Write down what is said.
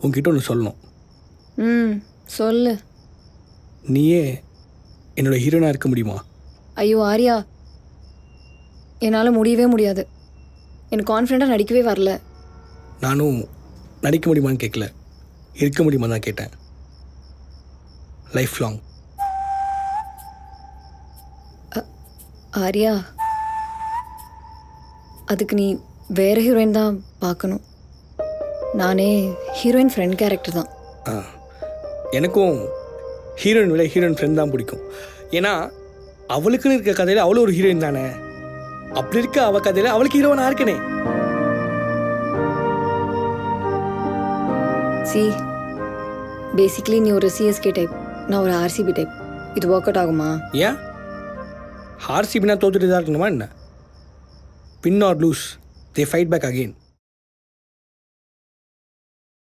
உன்கிட்ட ஒன்று சொல்லணும். ம் சொல்லு. நீயே என்னோட ஹீரோனாக இருக்க முடியுமா? ஐயோ ஆர்யா, என்னால் முடியவே முடியாது. எனக்கு கான்ஃபிடெண்ட்டாக நடிக்கவே வரல. நானும் நடிக்க முடியுமான்னு கேட்கல, இருக்க முடியுமா தான் கேட்டேன். Life long. ஆர்யா, அதுக்கு நீ வேறு ஹீரோயின் தான் பார்க்கணும். நானே ஹீரோயின் ஃப்ரெண்ட் கேரக்டர் தான். எனக்கும் ஹீரோயின் விட ஹீரோயின் ஃப்ரெண்ட் தான் பிடிக்கும். ஏன்னா அவளுக்குன்னு இருக்க கதையில் அவளும் ஒரு ஹீரோயின் தானே. அப்படி இருக்க அவள் கதையில் அவளுக்கு ஹீரோவனாக இருக்கனே. சி, பேசிக்லி நீ ஒரு சிஎஸ்கே டைப், நான் ஒரு ஆர்சிபி டைப். இது ஒர்க் அவுட் ஆகுமா? ஏன் ஆர்சிபினா தோத்துட்டு தான் இருக்கணுமா என்ன? Win or lose, they fight back again.